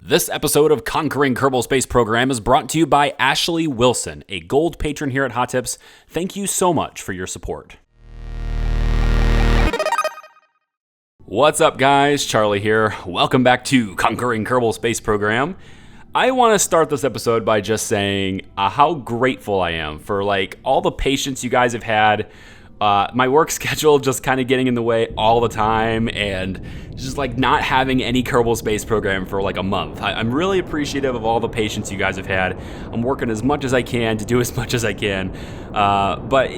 This episode of Conquering Kerbal Space Program is brought to you by Ashley Wilson, a gold patron here at Hot Tips. Thank you so much for your support. What's up, guys? Charlie here. Welcome back to Conquering Kerbal Space Program. I want to start this episode by just saying how grateful I am for all the patience you guys have had. My work schedule just kind of getting in the way all the time and just not having any Kerbal Space Program for a month. I'm really appreciative of all the patience you guys have had. I'm working as much as I can to do as much as I can. But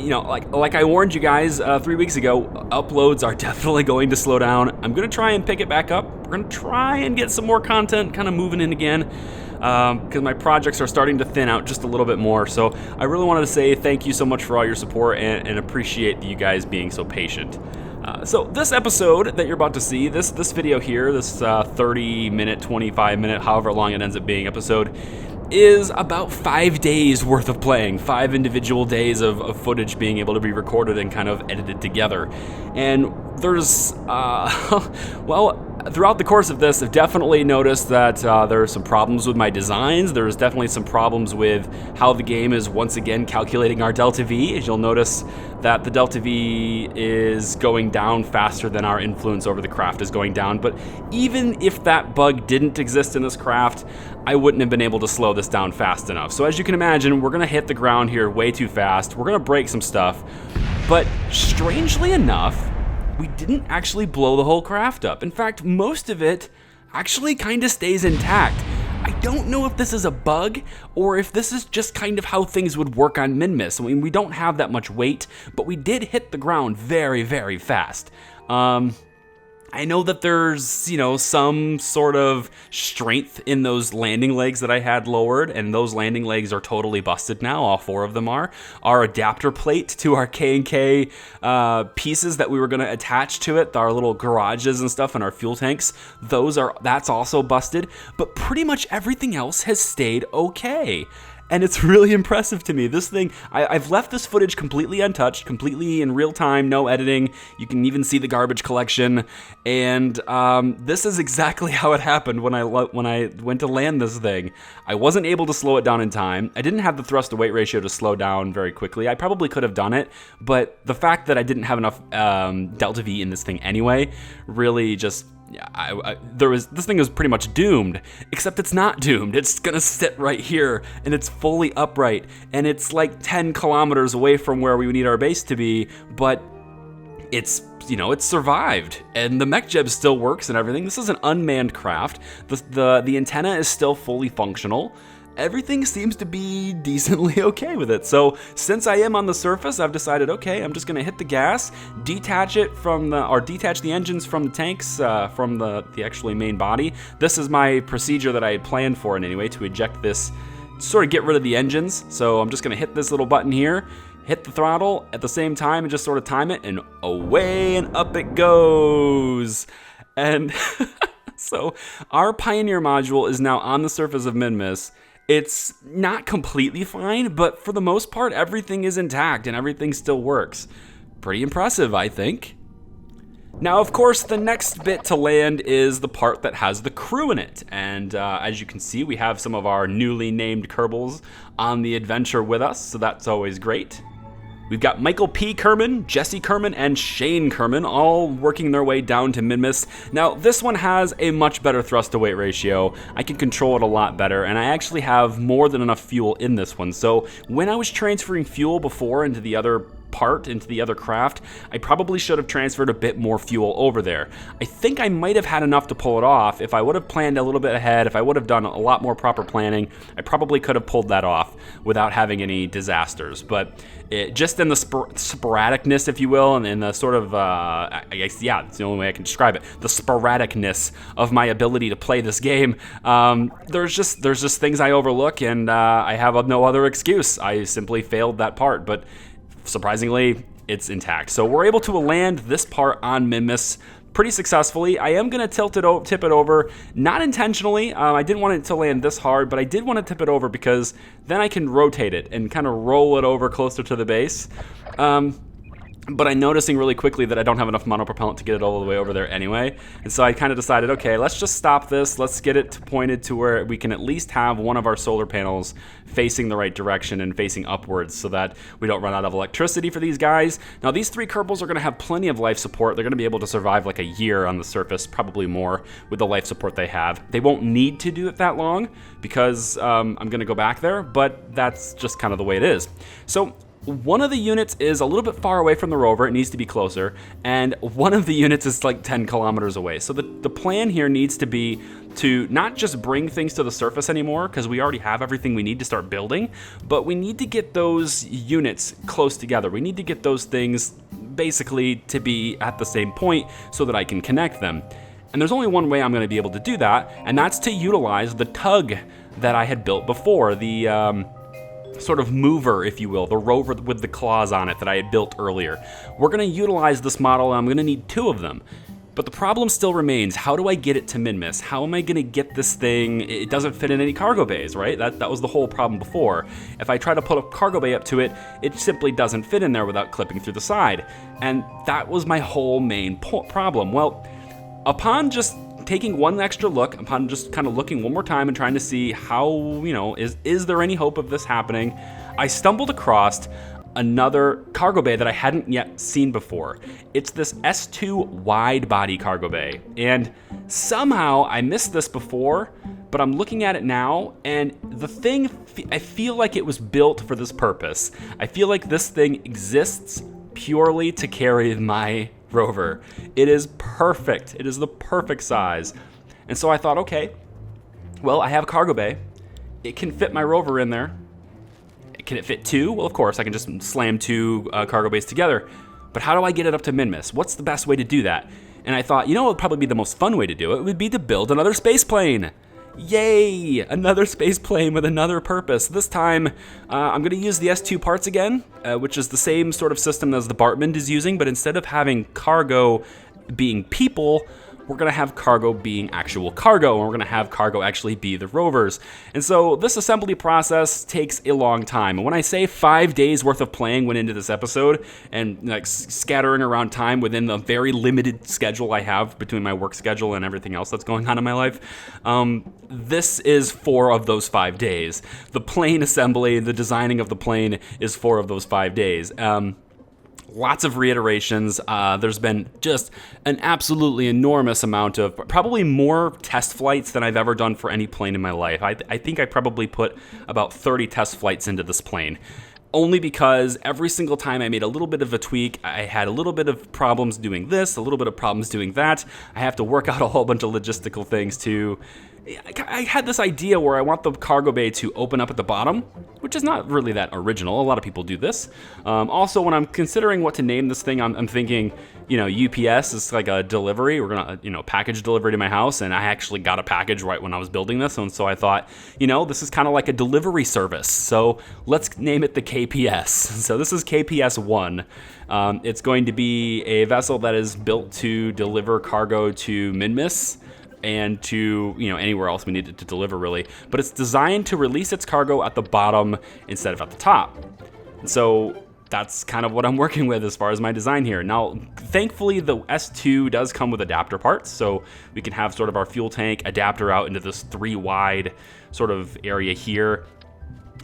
like I warned you guys 3 weeks ago, uploads are definitely going to slow down. I'm going to try and pick it back up. We're going to try and get some more content kind of moving in again. Because my projects are starting to thin out just a little bit more. So I really wanted to say thank you so much for all your support and appreciate you guys being so patient. So this episode that you're about to see, this video here, this 30-minute, 25-minute, however long it ends up being episode, is about 5 days worth of playing, 5 individual days of footage being able to be recorded and kind of edited together. And there's, throughout the course of this, I've definitely noticed that there are some problems with my designs. There's definitely some problems with how the game is once again calculating our delta V. As you'll notice that the delta V is going down faster than our influence over the craft is going down. But even if that bug didn't exist in this craft, I wouldn't have been able to slow this down fast enough. So as you can imagine, we're gonna hit the ground here way too fast. We're gonna break some stuff. But strangely enough, we didn't actually blow the whole craft up. In fact, most of it actually kind of stays intact. I don't know if this is a bug or if this is just kind of how things would work on Minmus. I mean, we don't have that much weight, but we did hit the ground very, very fast. I know that there's, some sort of strength in those landing legs that I had lowered, and those landing legs are totally busted now. All 4 of them are. Our adapter plate to our K&K pieces that we were going to attach to it, our little garages and stuff and our fuel tanks, that's also busted. But pretty much everything else has stayed okay. And it's really impressive to me. This thing, I've left this footage completely untouched, completely in real time, no editing. You can even see the garbage collection. And this is exactly how it happened when I went to land this thing. I wasn't able to slow it down in time. I didn't have the thrust to weight ratio to slow down very quickly. I probably could have done it, but the fact that I didn't have enough delta V in this thing anyway really just... this thing was pretty much doomed, except it's not doomed. It's gonna sit right here, and it's fully upright, and it's 10 kilometers away from where we need our base to be, but it's survived, and the mech jeb still works and everything. This is an unmanned craft. The antenna is still fully functional. Everything seems to be decently okay with it. So since I am on the surface, I've decided, okay, I'm just gonna hit the gas, detach the engines from the tanks, from the actually main body. This is my procedure that I had planned for in any way, to eject this, sort of get rid of the engines. So I'm just gonna hit this little button here, hit the throttle at the same time and just sort of time it, and away and up it goes. And so our Pioneer module is now on the surface of Minmus. It's not completely fine, but for the most part, everything is intact and everything still works. Pretty impressive, I think. Now, of course, the next bit to land is the part that has the crew in it. And as you can see, we have some of our newly named Kerbals on the adventure with us, so that's always great. We've got Michael P. Kerman, Jesse Kerman, and Shane Kerman all working their way down to Minmus. Now, this one has a much better thrust-to-weight ratio. I can control it a lot better, and I actually have more than enough fuel in this one. So when I was transferring fuel before into the other craft, I probably should have transferred a bit more fuel over there. I think I might have had enough to pull it off. If I would have planned a little bit ahead, if I would have done a lot more proper planning, I probably could have pulled that off without having any disasters. But just in the sporadicness, if you will, and in the sort of, I guess, yeah, it's the only way I can describe it, the sporadicness of my ability to play this game, there's just things I overlook, and I have no other excuse. I simply failed that part, but surprisingly, it's intact. So we're able to land this part on Minmus pretty successfully. I am going to tip it over, not intentionally. I didn't want it to land this hard, but I did want to tip it over because then I can rotate it and kind of roll it over closer to the base. but I'm noticing really quickly that I don't have enough monopropellant to get it all the way over there anyway. And so I kind of decided, okay, let's just stop this. Let's get it pointed to where we can at least have one of our solar panels facing the right direction and facing upwards so that we don't run out of electricity for these guys. Now, these 3 Kerbals are going to have plenty of life support. They're going to be able to survive like a year on the surface, probably more with the life support they have. They won't need to do it that long because I'm going to go back there, but that's just kind of the way it is. So one of the units is a little bit far away from the rover. It needs to be closer. And one of the units is like 10 kilometers away. So the plan here needs to be to not just bring things to the surface anymore, because we already have everything we need to start building, but we need to get those units close together. We need to get those things basically to be at the same point so that I can connect them. And there's only one way I'm going to be able to do that, and that's to utilize the tug that I had built before, the sort of mover, if you will, the rover with the claws on it that I had built earlier. We're going to utilize this model, and I'm going to need 2 of them. But the problem still remains, how do I get it to min-miss? How am I going to get this thing? It doesn't fit in any cargo bays, right? That was the whole problem before. If I try to put a cargo bay up to it, it simply doesn't fit in there without clipping through the side. And that was my whole main problem. Well, upon just taking one extra look, upon just kind of looking one more time and trying to see how, is there any hope of this happening, I stumbled across another cargo bay that I hadn't yet seen before. It's this S2 wide body cargo bay. And somehow I missed this before, but I'm looking at it now, and the thing, I feel like it was built for this purpose. I feel like this thing exists purely to carry my rover. It is perfect. It is the perfect size. And so I thought, okay, well, I have a cargo bay. It can fit my rover in there. Can it fit 2? Well, of course, I can just slam 2 cargo bays together. But how do I get it up to min-miss? What's the best way to do that? And I thought, what would probably be the most fun way to do it would be to build another space plane. Yay! Another space plane with another purpose. This time, I'm going to use the S2 parts again, which is the same sort of system as the Bartman is using, but instead of having cargo being people, we're going to have cargo being actual cargo, and we're going to have cargo actually be the rovers. And so this assembly process takes a long time. And when I say 5 days worth of playing went into this episode, and like scattering around time within the very limited schedule I have between my work schedule and everything else that's going on in my life, this is 4 of those 5 days. The plane assembly, the designing of the plane is 4 of those 5 days. Lots of reiterations. There's been just an absolutely enormous amount of, probably more test flights than I've ever done for any plane in my life. I think I probably put about 30 test flights into this plane. Only because every single time I made a little bit of a tweak, I had a little bit of problems doing this, a little bit of problems doing that. I have to work out a whole bunch of logistical things to... I had this idea where I want the cargo bay to open up at the bottom, which is not really that original. A lot of people do this. Also, when I'm considering what to name this thing, I'm thinking, UPS is like a delivery. We're gonna, package delivery to my house, and I actually got a package right when I was building this, and so I thought, this is kind of like a delivery service. So let's name it the KPS. So this is KPS1. It's going to be a vessel that is built to deliver cargo to min-miss, and to anywhere else we need it to deliver, really. But it's designed to release its cargo at the bottom instead of at the top. And so that's kind of what I'm working with as far as my design here. Now, thankfully, the S2 does come with adapter parts, so we can have sort of our fuel tank adapter out into this 3 wide sort of area here.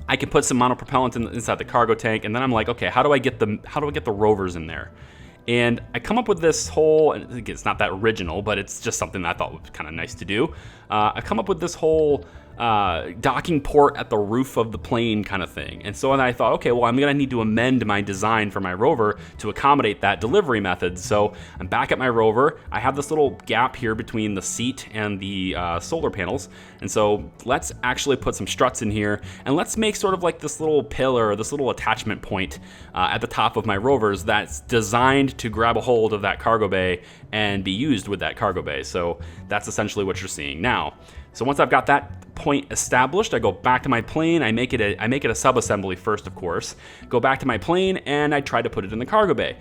I can put some monopropellant inside the cargo tank, and then I'm like, okay, how do I get the rovers in there? And I come up with this whole, and it's not that original, but it's just something that I thought was kind of nice to do. I come up with this whole docking port at the roof of the plane kind of thing. And so then I thought, okay, well, I'm going to need to amend my design for my rover to accommodate that delivery method. So I'm back at my rover. I have this little gap here between the seat and the solar panels. And so let's actually put some struts in here, and let's make sort of like this little pillar, this little attachment point at the top of my rovers that's designed to grab a hold of that cargo bay and be used with that cargo bay. So that's essentially what you're seeing now. So once I've got that point established, I go back to my plane. I make it a sub-assembly first, of course. Go back to my plane, and I try to put it in the cargo bay.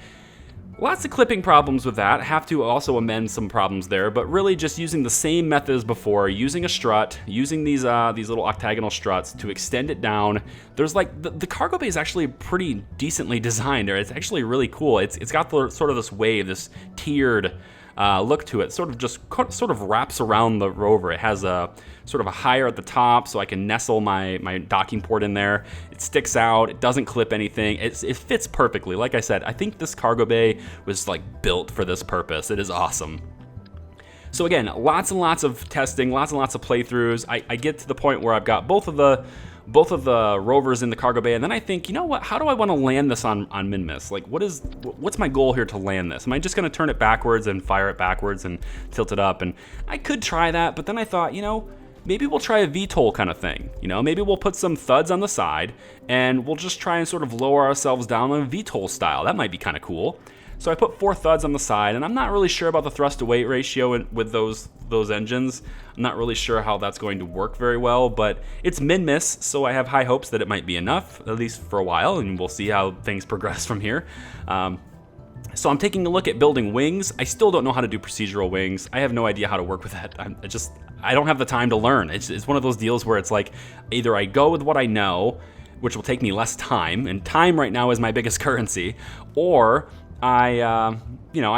Lots of clipping problems with that. Have to also amend some problems there, but really just using the same method as before, using a strut, using these little octagonal struts to extend it down. There's like the cargo bay is actually pretty decently designed. It's actually really cool. It's got sort of this wave, this tiered look to it. Sort of wraps around the rover. It has a sort of a higher at the top, so I can nestle my docking port in there. It sticks out. It doesn't clip anything. It fits perfectly. Like I said, I think this cargo bay was like built for this purpose. It is awesome. So again, lots and lots of testing, lots and lots of playthroughs. I get to the point where I've got both of the rovers in the cargo bay, and then I think, you know what? How do I want to land this on Minmus? Like, what's my goal here to land this? Am I just going to turn it backwards and fire it backwards and tilt it up? And I could try that, but then I thought, maybe we'll try a VTOL kind of thing. Maybe we'll put some thuds on the side, and we'll just try and sort of lower ourselves down on a VTOL style. That might be kind of cool. So I put 4 thuds on the side, and I'm not really sure about the thrust-to-weight ratio with those engines. I'm not really sure how that's going to work very well, but it's min-miss, so I have high hopes that it might be enough, at least for a while, and we'll see how things progress from here. So I'm taking a look at building wings. I still don't know how to do procedural wings. I have no idea how to work with that. I don't have the time to learn. It's one of those deals where it's like, either I go with what I know, which will take me less time, and time right now is my biggest currency, or I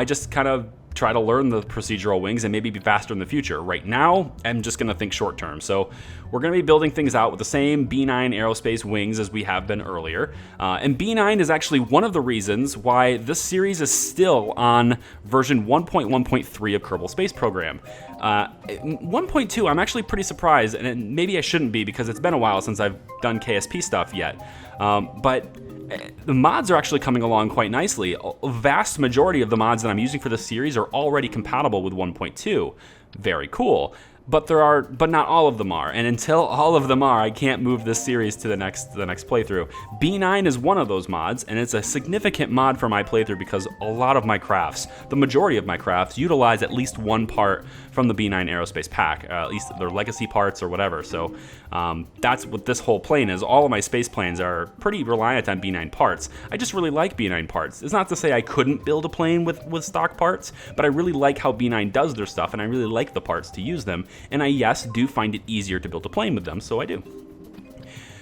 just kind of try to learn the procedural wings and maybe be faster in the future. Right now, I'm just going to think short term. So we're going to be building things out with the same B9 aerospace wings as we have been earlier. And B9 is actually one of the reasons why this series is still on version 1.1.3 of Kerbal Space Program. 1.2, I'm actually pretty surprised, and maybe I shouldn't be because it's been a while since I've done KSP stuff yet. But the mods are actually coming along quite nicely. A vast majority of the mods that I'm using for this series are already compatible with 1.2. Very cool. But not all of them are. And until all of them are, I can't move this series to the next playthrough. B9 is one of those mods, and it's a significant mod for my playthrough because a lot of my crafts, the majority of my crafts, utilize at least one part from the B9 aerospace pack, at least their legacy parts or whatever. So that's what this whole plane is. All of my space planes are pretty reliant on B9 parts. I just really like B9 parts. It's not to say I couldn't build a plane with stock parts, but I really like how B9 does their stuff, and I really like the parts to use them. And I, yes, do find it easier to build a plane with them, so I do.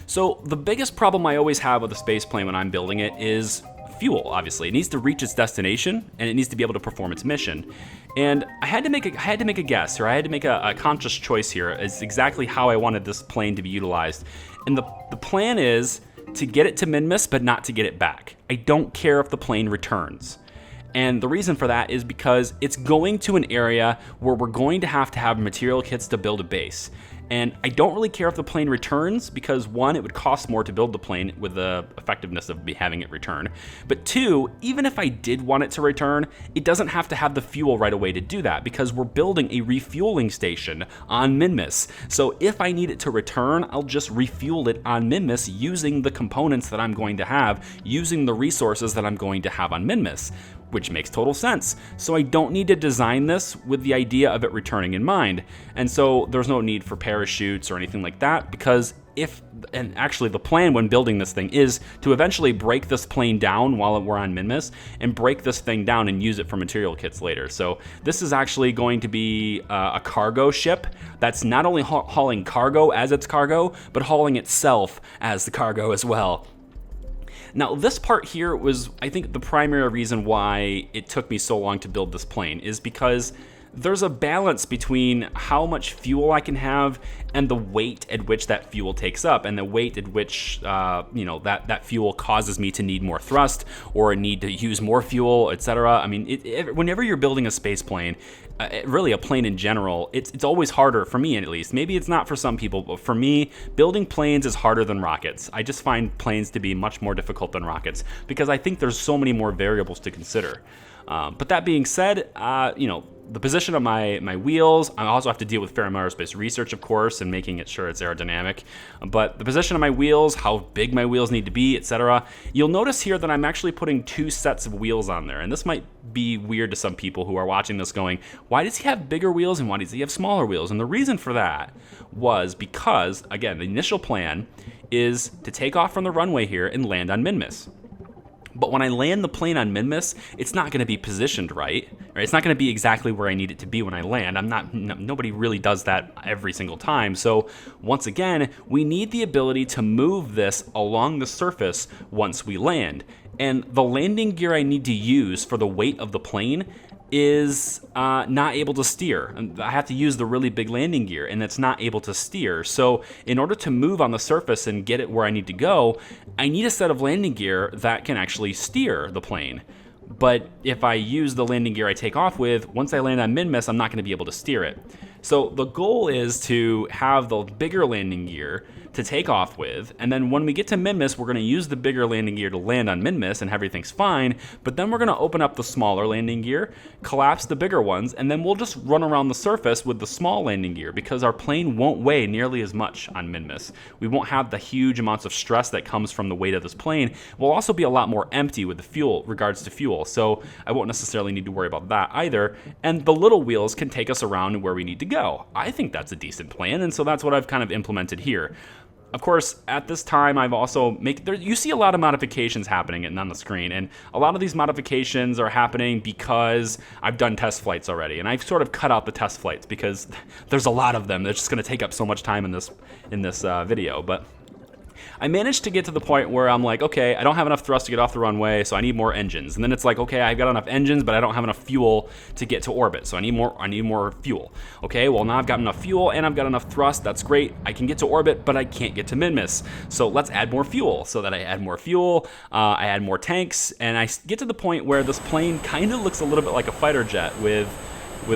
So the biggest problem I always have with a space plane when I'm building it is fuel, obviously. It needs to reach its destination, and it needs to be able to perform its mission. And I had to make a guess, or I had to make a conscious choice here as exactly how I wanted this plane to be utilized. And the plan is to get it to Minmus, but not to get it back. I don't care if the plane returns. And the reason for that is because it's going to an area where we're going to have material kits to build a base. And I don't really care if the plane returns because, one, it would cost more to build the plane with the effectiveness of me having it return. But two, even if I did want it to return, it doesn't have to have the fuel right away to do that because we're building a refueling station on Minmus. So if I need it to return, I'll just refuel it on Minmus using the components that I'm going to have, using the resources that I'm going to have on Minmus, which makes total sense. So I don't need to design this with the idea of it returning in mind. And so there's no need for parachutes or anything like that because and actually the plan when building this thing is to eventually break this plane down while we're on Minmus and break this thing down and use it for material kits later. So this is actually going to be a cargo ship that's not only hauling cargo as its cargo, but hauling itself as the cargo as well. Now, this part here was, I think, the primary reason why it took me so long to build this plane is because there's a balance between how much fuel I can have and the weight at which that fuel takes up and the weight at which that fuel causes me to need more thrust or need to use more fuel, etc. I mean, whenever you're building a space plane, really a plane in general, it's always harder, for me at least. Maybe it's not for some people, but for me, building planes is harder than rockets. I just find planes to be much more difficult than rockets because I think there's so many more variables to consider. But that being said, the position of my wheels, I also have to deal with fair amount of aerospace research, of course, and making it sure it's aerodynamic. But the position of my wheels, how big my wheels need to be, etc. You'll notice here that I'm actually putting 2 sets of wheels on there. And this might be weird to some people who are watching this going, why does he have bigger wheels and why does he have smaller wheels? And the reason for that was because, again, the initial plan is to take off from the runway here and land on Minmus. But when I land the plane on min-miss, it's not going to be positioned right? It's not going to be exactly where I need it to be when I land. Nobody really does that every single time. So once again, we need the ability to move this along the surface once we land. And the landing gear I need to use for the weight of the plane is not able to steer. I have to use the really big landing gear, and it's not able to steer. So in order to move on the surface and get it where I need to go, I need a set of landing gear that can actually steer the plane. But if I use the landing gear I take off with, once I land on min-miss, I'm not going to be able to steer it. So the goal is to have the bigger landing gear to take off with, and then when we get to min-miss, we're going to use the bigger landing gear to land on min-miss and everything's fine, but then we're going to open up the smaller landing gear, collapse the bigger ones, and then we'll just run around the surface with the small landing gear because our plane won't weigh nearly as much on min-miss. We won't have the huge amounts of stress that comes from the weight of this plane. We'll also be a lot more empty with the regards to fuel, so I won't necessarily need to worry about that either, and the little wheels can take us around where we need to go. I think that's a decent plan, and so that's what I've kind of implemented here. Of course, at this time, I've also you see a lot of modifications happening on the screen, and a lot of these modifications are happening because I've done test flights already, and I've sort of cut out the test flights because there's a lot of them. They're just going to take up so much time in this video, but I managed to get to the point where I'm like, okay, I don't have enough thrust to get off the runway, so I need more engines. And then it's like, okay, I've got enough engines, but I don't have enough fuel to get to orbit, so I need more fuel. Okay, well now I've got enough fuel and I've got enough thrust. That's great. I can get to orbit, but I can't get to min-miss. So let's add more fuel. So that I add more fuel, I add more tanks, and I get to the point where this plane kind of looks a little bit like a fighter jet with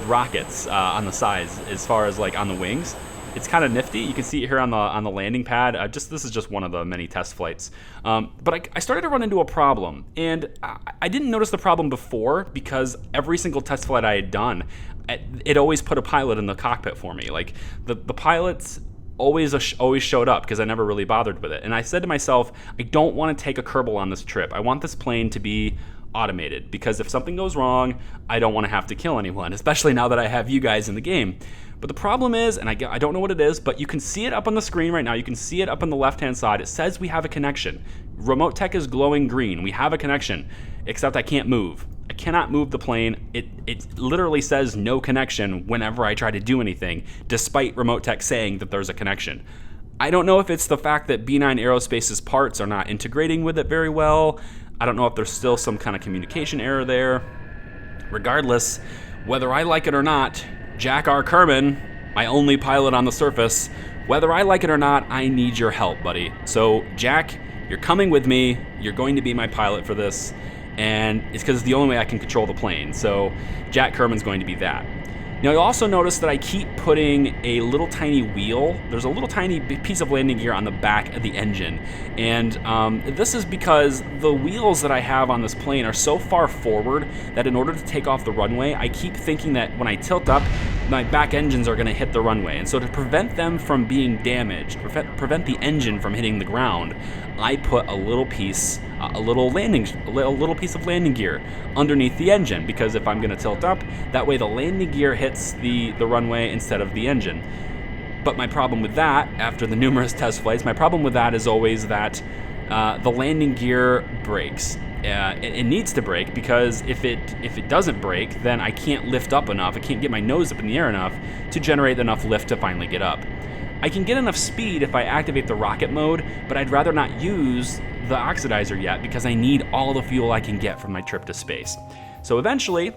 rockets on the sides as far as like on the wings. It's kind of nifty. You can see it here on the landing pad. This is just one of the many test flights. But I started to run into a problem, and I didn't notice the problem before because every single test flight I had done, it always put a pilot in the cockpit for me. Like the pilots always showed up because I never really bothered with it. And I said to myself, I don't want to take a Kerbal on this trip. I want this plane to be automated because if something goes wrong, I don't want to have to kill anyone, especially now that I have you guys in the game. But the problem is, and I don't know what it is, but you can see it up on the screen right now. You can see it up on the left-hand side. It says we have a connection. RemoteTech is glowing green. We have a connection, except I can't move. I cannot move the plane. It literally says no connection whenever I try to do anything, despite RemoteTech saying that there's a connection. I don't know if it's the fact that B9 Aerospace's parts are not integrating with it very well. I don't know if there's still some kind of communication error there. Regardless, whether I like it or not, Jack R. Kerman, my only pilot on the surface, whether I like it or not, I need your help, buddy. So, Jack, you're coming with me. You're going to be my pilot for this. And it's because it's the only way I can control the plane. So, Jack Kerman's going to be that. Now, you'll also notice that I keep putting a little tiny wheel. There's a little tiny piece of landing gear on the back of the engine. And this is because the wheels that I have on this plane are so far forward that in order to take off the runway, I keep thinking that when I tilt up, my back engines are going to hit the runway. And so to prevent them from being damaged, prevent the engine from hitting the ground, I put a little piece of landing gear underneath the engine, because if I'm going to tilt up, that way the landing gear hits the runway instead of the engine. But my problem with that, after the numerous test flights, my problem with that is always that the landing gear breaks. It needs to break, because if it doesn't break, then I can't lift up enough. I can't get my nose up in the air enough to generate enough lift to finally get up. I can get enough speed if I activate the rocket mode, but I'd rather not use the oxidizer yet because I need all the fuel I can get from my trip to space. So eventually,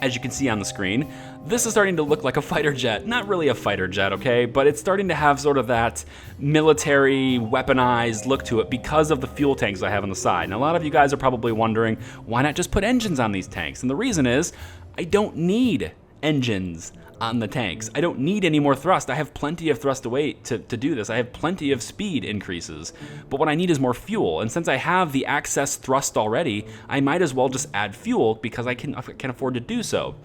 as you can see on the screen, this is starting to look like a fighter jet. Not really a fighter jet, okay? But it's starting to have sort of that military, weaponized look to it because of the fuel tanks I have on the side. And a lot of you guys are probably wondering, why not just put engines on these tanks? And the reason is, I don't need engines on the tanks. I don't need any more thrust. I have plenty of thrust to weight to do this. I have plenty of speed increases. But what I need is more fuel. And since I have the excess thrust already, I might as well just add fuel because I can afford to do so.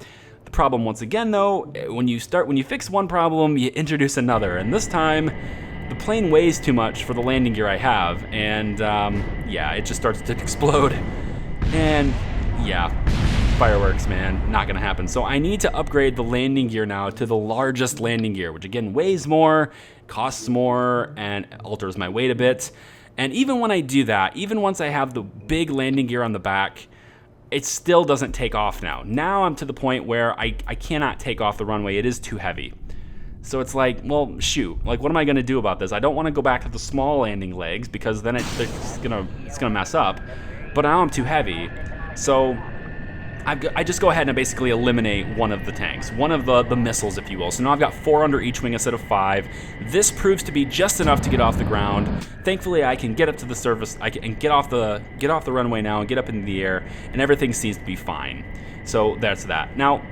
The problem, once again, though, when you fix one problem, you introduce another. And this time, the plane weighs too much for the landing gear I have. And yeah, it just starts to explode. And yeah, fireworks, man, not gonna happen. So I need to upgrade the landing gear now to the largest landing gear, which again weighs more, costs more, and alters my weight a bit. And even when I do that, even once I have the big landing gear on the back, it still doesn't take off now. Now I'm to the point where I cannot take off the runway. It is too heavy. So it's like, well, shoot. Like, what am I going to do about this? I don't want to go back to the small landing legs because then it's gonna mess up. But now I'm too heavy. So I just go ahead and basically eliminate one of the tanks, one of the missiles, if you will. So now I've got 4 under each wing instead of 5. This proves to be just enough to get off the ground. Thankfully, I can get up to the surface. I can get off the runway now and get up into the air, and everything seems to be fine. So that's that. Now,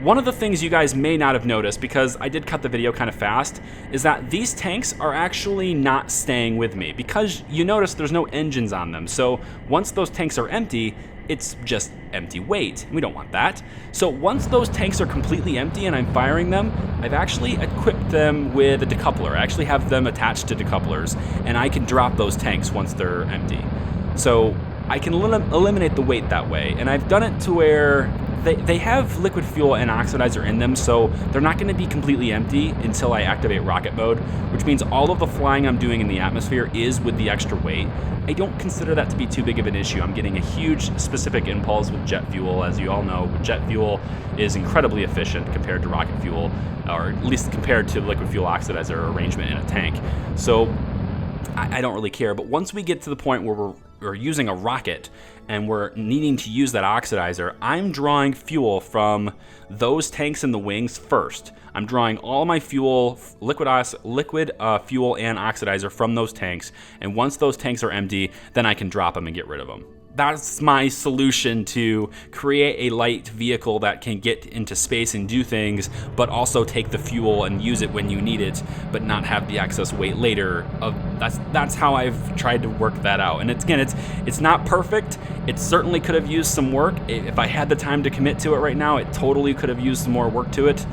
one of the things you guys may not have noticed, because I did cut the video kind of fast, is that these tanks are actually not staying with me, because you notice there's no engines on them. So once those tanks are empty, it's just empty weight. We don't want that. So once those tanks are completely empty and I'm firing them, I've actually equipped them with a decoupler. I actually have them attached to decouplers, and I can drop those tanks once they're empty. So I can eliminate the weight that way, and I've done it to where they have liquid fuel and oxidizer in them, so they're not going to be completely empty until I activate rocket mode, which means all of the flying I'm doing in the atmosphere is with the extra weight. I don't consider that to be too big of an issue. I'm getting a huge specific impulse with jet fuel. As you all know, jet fuel is incredibly efficient compared to rocket fuel, or at least compared to the liquid fuel oxidizer arrangement in a tank. So I don't really care, but once we get to the point where we're using a rocket and we're needing to use that oxidizer, I'm drawing fuel from those tanks in the wings first. I'm drawing all my fuel, liquid fuel and oxidizer from those tanks, and once those tanks are empty, then I can drop them and get rid of them. That's my solution to create a light vehicle that can get into space and do things, but also take the fuel and use it when you need it, but not have the excess weight later. That's how I've tried to work that out. And it's not perfect. It certainly could have used some work. If I had the time to commit to it right now, it totally could have used some more work to it.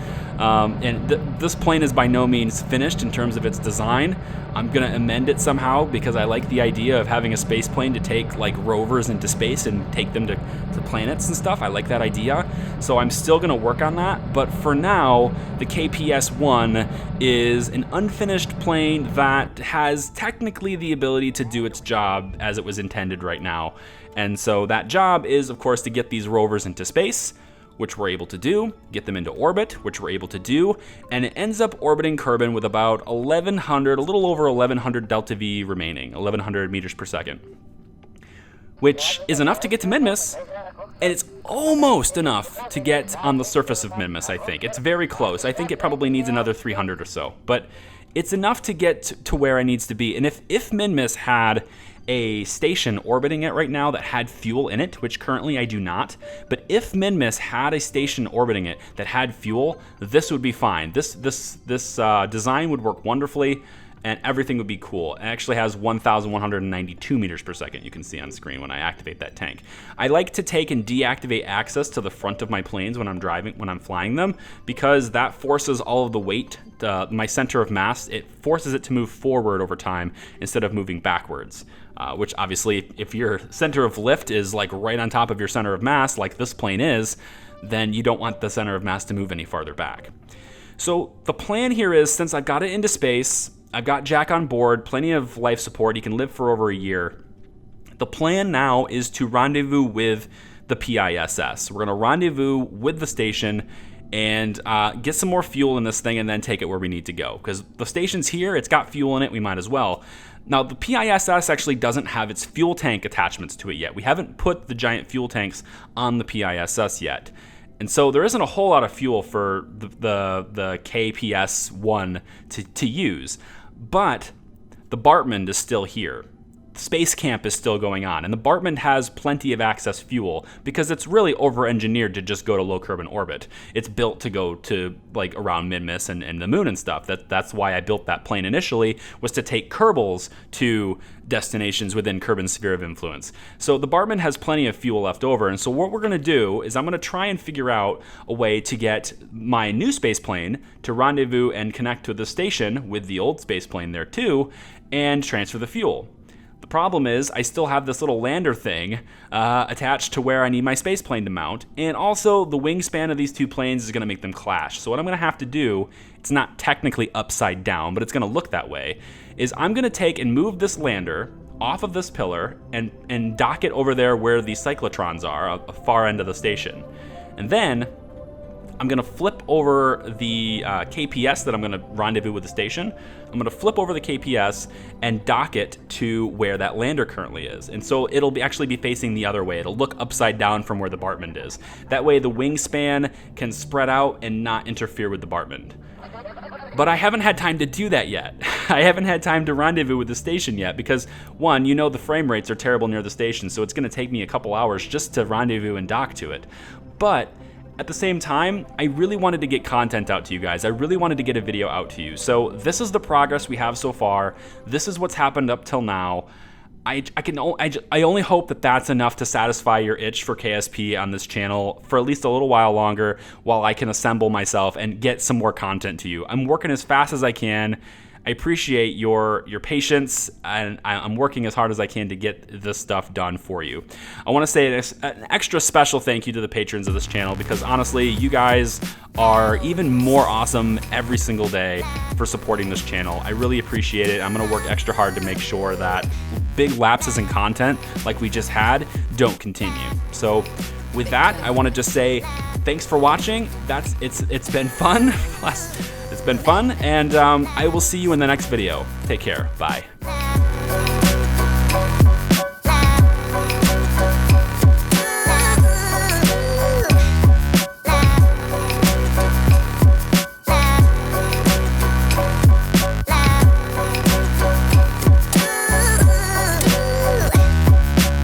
This plane is by no means finished in terms of its design. I'm gonna amend it somehow because I like the idea of having a space plane to take like rovers into space and take them to planets and stuff. I like that idea. So I'm still gonna work on that. But for now, the KPS1 is an unfinished plane that has technically the ability to do its job as it was intended right now. And so that job is, of course, to get these rovers into space, which we're able to do, get them into orbit, which we're able to do, and it ends up orbiting Kerbin with about 1,100, a little over 1,100 delta V remaining, 1,100 meters per second, which is enough to get to Minmus, and it's almost enough to get on the surface of Minmus, I think. It's very close. I think it probably needs another 300 or so, but it's enough to get to where it needs to be. And if Minmus had a station orbiting it right now that had fuel in it, which currently I do not, but if Minmus had a station orbiting it that had fuel, this would be fine. This design would work wonderfully, and everything would be cool. It actually has 1,192 meters per second, you can see on screen when I activate that tank. I like to take and deactivate access to the front of my planes when I'm flying them, because that forces all of the weight, my center of mass, it forces it to move forward over time instead of moving backwards. Which obviously, if your center of lift is like right on top of your center of mass, like this plane is, then you don't want the center of mass to move any farther back. So the plan here is, since I've got it into space, I've got Jack on board, plenty of life support, he can live for over a year. The plan now is to rendezvous with the PISS. We're gonna rendezvous with the station and get some more fuel in this thing and then take it where we need to go. Because the station's here, it's got fuel in it, we might as well. Now, the PISS actually doesn't have its fuel tank attachments to it yet. We haven't put the giant fuel tanks on the PISS yet. And so there isn't a whole lot of fuel for the KPS1 to use. But the Bartman is still here. Space Camp is still going on, and the Bartman has plenty of excess fuel because it's really over-engineered to just go to low Kerbin orbit. It's built to go to like around Minmus and the moon and stuff. That's why I built that plane initially, was to take Kerbals to destinations within Kerbin's sphere of influence. So the Bartman has plenty of fuel left over, and so what we're gonna do is I'm gonna try and figure out a way to get my new space plane to rendezvous and connect to the station with the old space plane there too, and transfer the fuel. The problem is I still have this little lander thing attached to where I need my space plane to mount, and also the wingspan of these two planes is going to make them clash. So what I'm going to have to do, it's not technically upside down, but it's going to look that way, is I'm going to take and move this lander off of this pillar and dock it over there where the cyclotrons are, at the far end of the station. And then I'm gonna flip over the KPS that I'm gonna rendezvous with the station. I'm gonna flip over the KPS and dock it to where that lander currently is. And so it'll actually be facing the other way. It'll look upside down from where the Bartman is. That way the wingspan can spread out and not interfere with the Bartman. But I haven't had time to do that yet. I haven't had time to rendezvous with the station yet because, one, you know the frame rates are terrible near the station, so it's gonna take me a couple hours just to rendezvous and dock to it. But at the same time, I really wanted to get content out to you guys. I really wanted to get a video out to you. So this is the progress we have so far. This is what's happened up till now. I only hope that that's enough to satisfy your itch for KSP on this channel for at least a little while longer while I can assemble myself and get some more content to you. I'm working as fast as I can. I appreciate your patience, and I'm working as hard as I can to get this stuff done for you. I want to say an extra special thank you to the patrons of this channel because honestly, you guys are even more awesome every single day for supporting this channel. I really appreciate it. I'm going to work extra hard to make sure that big lapses in content like we just had don't continue. So with that, I want to just say thanks for watching. It's been fun. It's been fun, and I will see you in the next video. Take care. Bye.